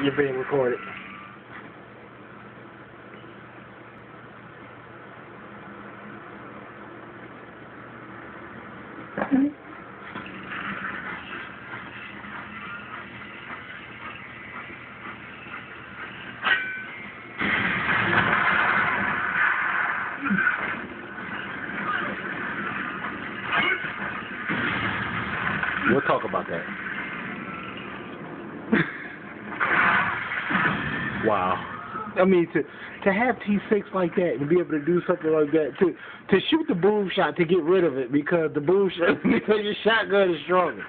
You're being recorded. We'll talk about that. Wow. I mean, to have T6 like that and be able to do something like that, to shoot the boom shot to get rid of it because the boom shot, because your shotgun is stronger.